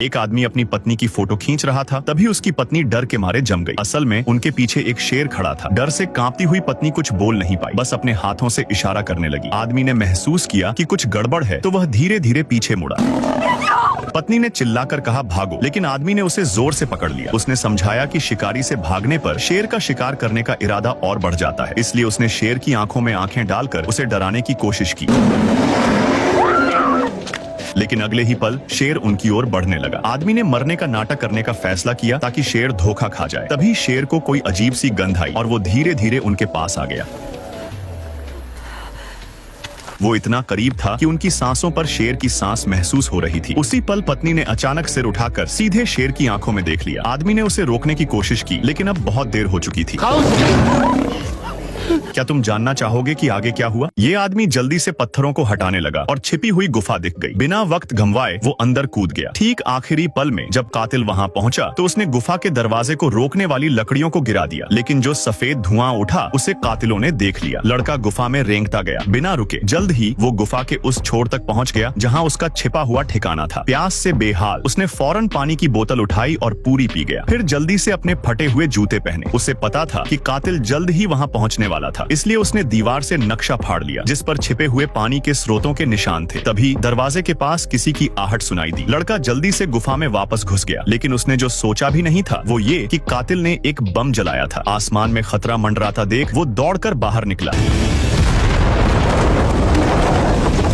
एक आदमी अपनी पत्नी की फोटो खींच रहा था, तभी उसकी पत्नी डर के मारे जम गई। असल में उनके पीछे एक शेर खड़ा था। डर से कांपती हुई पत्नी कुछ बोल नहीं पाई, बस अपने हाथों से इशारा करने लगी। आदमी ने महसूस किया कि कुछ गड़बड़ है, तो वह धीरे धीरे पीछे मुड़ा। पत्नी ने चिल्लाकर कहा भागो, लेकिन आदमी ने उसे जोर से पकड़ लिया। उसने समझाया कि शिकारी से भागने पर शेर का शिकार करने का इरादा और बढ़ जाता है, इसलिए उसने शेर की आंखों में आंखें डालकर उसे डराने की कोशिश की। लेकिन अगले ही पल शेर उनकी ओर बढ़ने लगा। आदमी ने मरने का नाटक करने का फैसला किया ताकि शेर धोखा खा जाए। तभी शेर को कोई अजीब सी गंध आई और वो धीरे धीरे उनके पास आ गया। वो इतना करीब था कि उनकी सांसों पर शेर की सांस महसूस हो रही थी। उसी पल पत्नी ने अचानक सिर उठाकर सीधे शेर की आंखों में देख लिया। आदमी ने उसे रोकने की कोशिश की, लेकिन अब बहुत देर हो चुकी थी। क्या तुम जानना चाहोगे कि आगे क्या हुआ? ये आदमी जल्दी से पत्थरों को हटाने लगा और छिपी हुई गुफा दिख गई। बिना वक्त गंवाए वो अंदर कूद गया। ठीक आखिरी पल में जब कातिल वहां पहुंचा तो उसने गुफा के दरवाजे को रोकने वाली लकड़ियों को गिरा दिया, लेकिन जो सफेद धुआं उठा उसे कातिलों ने देख लिया। लड़का गुफा में रेंगता गया बिना रुके। जल्द ही वो गुफा के उस छोर तक पहुंच गया जहां उसका छिपा हुआ ठिकाना था। प्यास से बेहाल उसने फौरन पानी की बोतल उठाई और पूरी पी गया। फिर जल्दी से अपने फटे हुए जूते पहने। उसे पता था कि कातिल जल्द ही वहां पहुंचने वाला था, इसलिए उसने दीवार से नक्शा फाड़ लिया जिस पर छिपे हुए पानी के स्रोतों के निशान थे। तभी दरवाजे के पास किसी की आहट सुनाई दी। लड़का जल्दी से गुफा में वापस घुस गया, लेकिन उसने जो सोचा भी नहीं था वो ये कि कातिल ने एक बम जलाया था। आसमान में खतरा मंडराता देख वो दौड़कर बाहर निकला।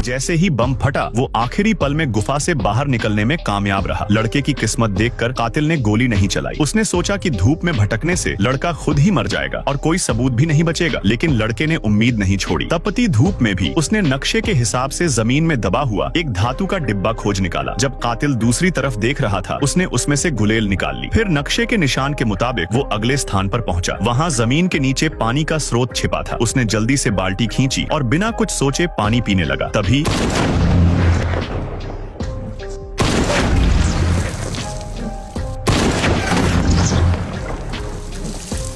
जैसे ही बम फटा वो आखिरी पल में गुफा से बाहर निकलने में कामयाब रहा। लड़के की किस्मत देखकर कातिल ने गोली नहीं चलाई। उसने सोचा कि धूप में भटकने से लड़का खुद ही मर जाएगा और कोई सबूत भी नहीं बचेगा, लेकिन लड़के ने उम्मीद नहीं छोड़ी। तपती धूप में भी उसने नक्शे के हिसाब से जमीन में दबा हुआ एक धातु का डिब्बा खोज निकाला। जब कातिल दूसरी तरफ देख रहा था उसने उसमें से गुलेल निकाल ली। फिर नक्शे के निशान के मुताबिक वो अगले स्थान पर पहुंचा। वहाँ जमीन के नीचे पानी का स्रोत छिपा था। उसने जल्दी से बाल्टी खींची और बिना कुछ सोचे पानी पीने लगा। तभी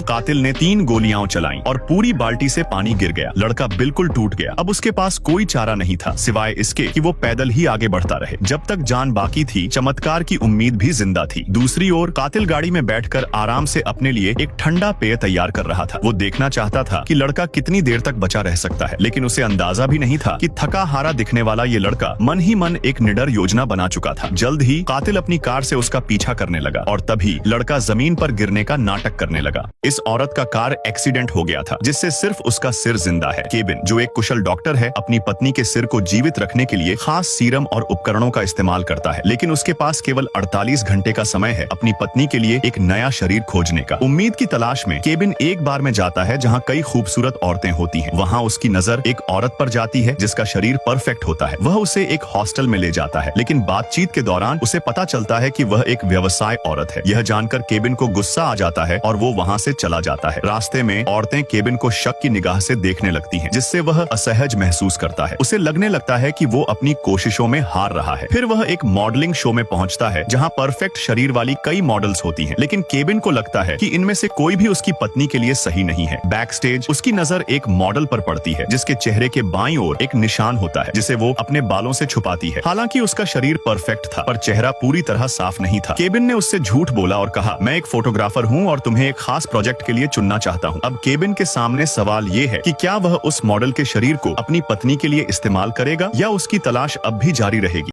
कातिल ने 3 गोलियां चलाईं और पूरी बाल्टी से पानी गिर गया। लड़का बिल्कुल टूट गया। अब उसके पास कोई चारा नहीं था सिवाय इसके कि वो पैदल ही आगे बढ़ता रहे। जब तक जान बाकी थी चमत्कार की उम्मीद भी जिंदा थी। दूसरी ओर कातिल गाड़ी में बैठकर आराम से अपने लिए एक ठंडा पेय तैयार कर रहा था। वो देखना चाहता था कि लड़का कितनी देर तक बचा रह सकता है, लेकिन उसे अंदाजा भी नहीं था कि थका हारा दिखने वाला ये लड़का मन ही मन एक निडर योजना बना चुका था। जल्द ही कातिल अपनी कार से उसका पीछा करने लगा और तभी लड़का जमीन पर गिरने का नाटक करने लगा। इस औरत का कार एक्सीडेंट हो गया था जिससे सिर्फ उसका सिर जिंदा है। केबिन, जो एक कुशल डॉक्टर है, अपनी पत्नी के सिर को जीवित रखने के लिए खास सीरम और उपकरणों का इस्तेमाल करता है, लेकिन उसके पास केवल 48 घंटे का समय है अपनी पत्नी के लिए एक नया शरीर खोजने का। उम्मीद की तलाश में केबिन एक बार में जाता है जहाँ कई खूबसूरत औरतें होती हैं। वहाँ उसकी नजर एक औरत पर जाती है जिसका शरीर परफेक्ट होता है। वह उसे एक हॉस्टल में ले जाता है, लेकिन बातचीत के दौरान उसे पता चलता है कि वह एक व्यवसाय औरत है। यह जानकर केबिन को गुस्सा आ जाता है और वो वहाँ से चला जाता है। रास्ते में औरतें केबिन को शक की निगाह से देखने लगती हैं, जिससे वह असहज महसूस करता है। उसे लगने लगता है कि वो अपनी कोशिशों में हार रहा है। फिर वह एक मॉडलिंग शो में पहुंचता है जहां परफेक्ट शरीर वाली कई मॉडल्स होती हैं, लेकिन केबिन को लगता है कि इनमें से कोई भी उसकी पत्नी के लिए सही नहीं है। बैक स्टेज उसकी नजर एक मॉडल पर पड़ती है जिसके चेहरे के बाईं ओर एक निशान होता है जिसे वो अपने बालों से छुपाती है। हालांकि उसका शरीर परफेक्ट था पर चेहरा पूरी तरह साफ नहीं था। केबिन ने उससे झूठ बोला और कहा, मैं एक फोटोग्राफर हूँ और तुम्हें एक खास प्रोजेक्ट के लिए चुनना चाहता हूँ। अब केबिन के सामने सवाल ये है कि क्या वह उस मॉडल के शरीर को अपनी पत्नी के लिए इस्तेमाल करेगा या उसकी तलाश अब भी जारी रहेगी।